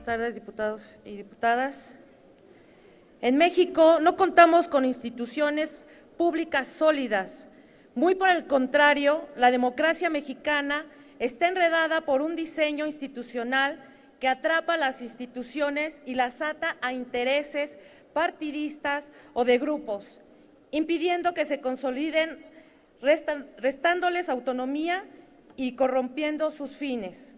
tardes, diputados y diputadas. En México no contamos con instituciones públicas sólidas. Muy por el contrario, la democracia mexicana está enredada por un diseño institucional que atrapa las instituciones y las ata a intereses partidistas o de grupos, impidiendo que se consoliden, restándoles autonomía y corrompiendo sus fines.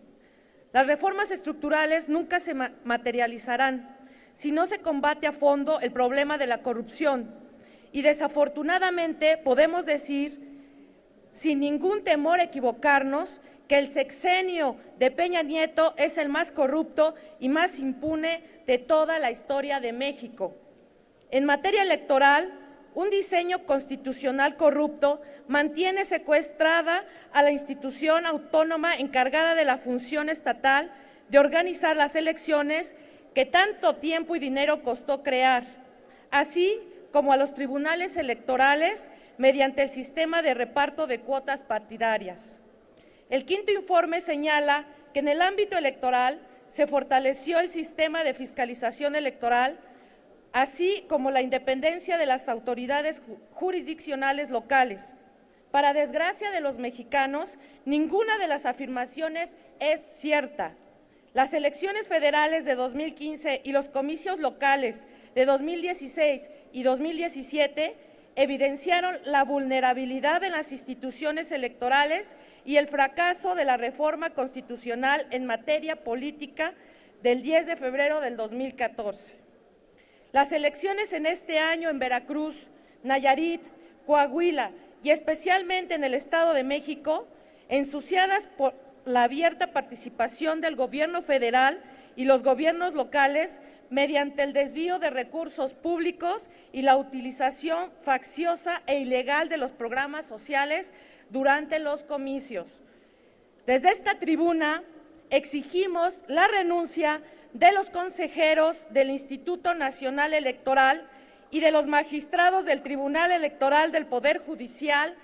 Las reformas estructurales nunca se materializarán si no se combate a fondo el problema de la corrupción. Y desafortunadamente podemos decir, sin ningún temor a equivocarnos, que el sexenio de Peña Nieto es el más corrupto y más impune de toda la historia de México. En materia electoral, un diseño constitucional corrupto mantiene secuestrada a la institución autónoma encargada de la función estatal de organizar las elecciones que tanto tiempo y dinero costó crear, así como a los tribunales electorales mediante el sistema de reparto de cuotas partidarias. El quinto informe señala que en el ámbito electoral se fortaleció el sistema de fiscalización electoral, así como la independencia de las autoridades jurisdiccionales locales. Para desgracia de los mexicanos, ninguna de las afirmaciones es cierta. Las elecciones federales de 2015 y los comicios locales de 2016 y 2017 evidenciaron la vulnerabilidad en las instituciones electorales y el fracaso de la reforma constitucional en materia política del 10 de febrero del 2014. Las elecciones en este año en Veracruz, Nayarit, Coahuila y especialmente en el Estado de México, ensuciadas por la abierta participación del gobierno federal y los gobiernos locales mediante el desvío de recursos públicos y la utilización facciosa e ilegal de los programas sociales durante los comicios. Desde esta tribuna exigimos la renuncia de los consejeros del Instituto Nacional Electoral y de los magistrados del Tribunal Electoral del Poder Judicial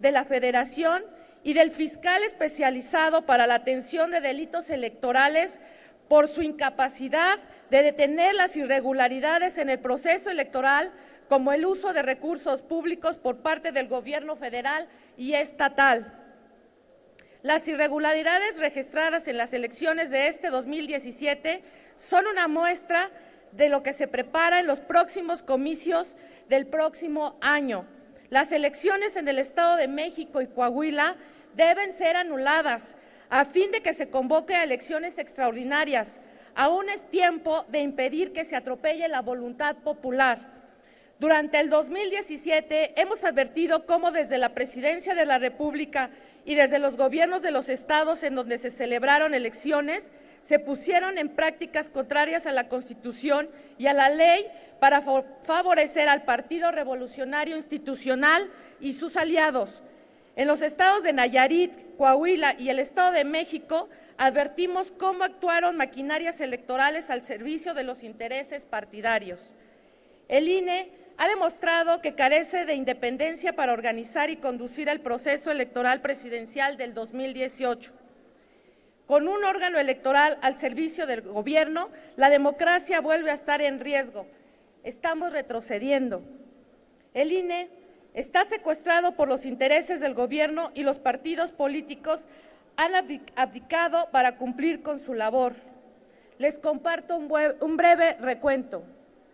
de la Federación y del fiscal especializado para la atención de delitos electorales por su incapacidad de detener las irregularidades en el proceso electoral, como el uso de recursos públicos por parte del gobierno federal y estatal. Las irregularidades registradas en las elecciones de este 2017 son una muestra de lo que se prepara en los próximos comicios del próximo año. Las elecciones en el Estado de México y Coahuila deben ser anuladas a fin de que se convoque a elecciones extraordinarias. Aún es tiempo de impedir que se atropelle la voluntad popular. Durante el 2017 hemos advertido cómo desde la Presidencia de la República y desde los gobiernos de los estados en donde se celebraron elecciones, se pusieron en prácticas contrarias a la Constitución y a la ley para favorecer al Partido Revolucionario Institucional y sus aliados. En los estados de Nayarit, Coahuila y el Estado de México, advertimos cómo actuaron maquinarias electorales al servicio de los intereses partidarios. El INE ha demostrado que carece de independencia para organizar y conducir el proceso electoral presidencial del 2018. Con un órgano electoral al servicio del gobierno, la democracia vuelve a estar en riesgo. Estamos retrocediendo. El INE está secuestrado por los intereses del gobierno y los partidos políticos han abdicado para cumplir con su labor. Les comparto un breve recuento.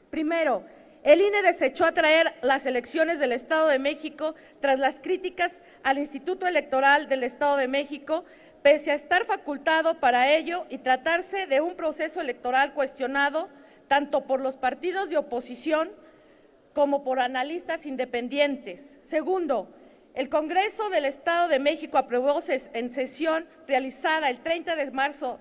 Primero, el INE desechó atraer las elecciones del Estado de México tras las críticas al Instituto Electoral del Estado de México, pese a estar facultado para ello y tratarse de un proceso electoral cuestionado tanto por los partidos de oposición como por analistas independientes. Segundo, el Congreso del Estado de México aprobó en sesión realizada el 30 de marzo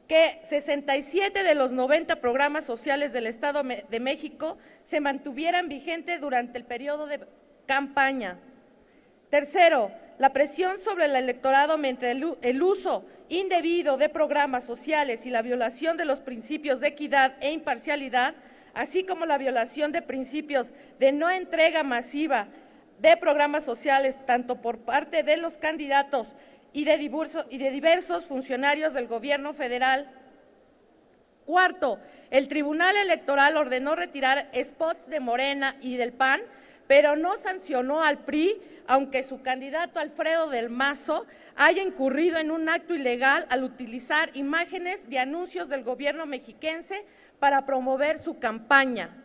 que 67 de los 90 programas sociales del Estado de México se mantuvieran vigentes durante el periodo de campaña. Tercero, la presión sobre el electorado mediante el uso indebido de programas sociales y la violación de los principios de equidad e imparcialidad, así como la violación de principios de no entrega masiva de programas sociales, tanto por parte de los candidatos y de diversos funcionarios del gobierno federal, Cuarto, el Tribunal Electoral ordenó retirar spots de Morena y del PAN, pero no sancionó al PRI, aunque su candidato Alfredo del Mazo haya incurrido en un acto ilegal al utilizar imágenes de anuncios del gobierno mexiquense para promover su campaña.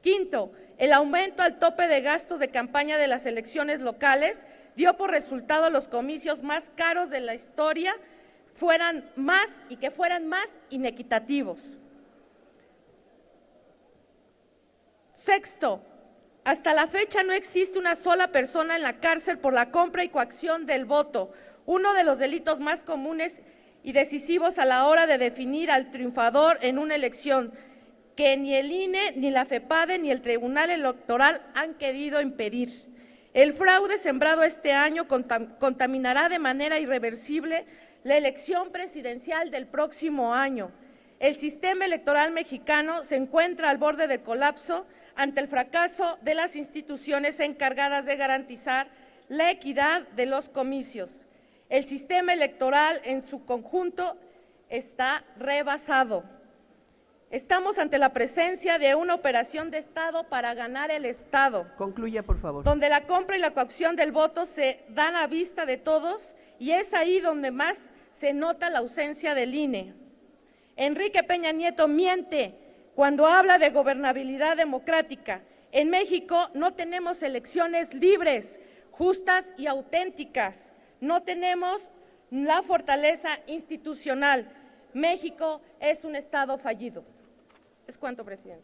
Quinto, el aumento al tope de gastos de campaña de las elecciones locales dio por resultado los comicios más caros de la historia, fueran más inequitativos. Sexto, hasta la fecha no existe una sola persona en la cárcel por la compra y coacción del voto, uno de los delitos más comunes y decisivos a la hora de definir al triunfador en una elección, que ni el INE, ni la FEPADE, ni el Tribunal Electoral han querido impedir. El fraude sembrado este año contaminará de manera irreversible la elección presidencial del próximo año. El sistema electoral mexicano se encuentra al borde del colapso ante el fracaso de las instituciones encargadas de garantizar la equidad de los comicios. El sistema electoral en su conjunto está rebasado. Estamos ante la presencia de una operación de Estado para ganar el Estado. Concluya, por favor. Donde la compra y la coacción del voto se dan a vista de todos, y es ahí donde más se nota la ausencia del INE. Enrique Peña Nieto miente cuando habla de gobernabilidad democrática. En México no tenemos elecciones libres, justas y auténticas. No tenemos la fortaleza institucional. México es un Estado fallido. Es cuanto, presidente.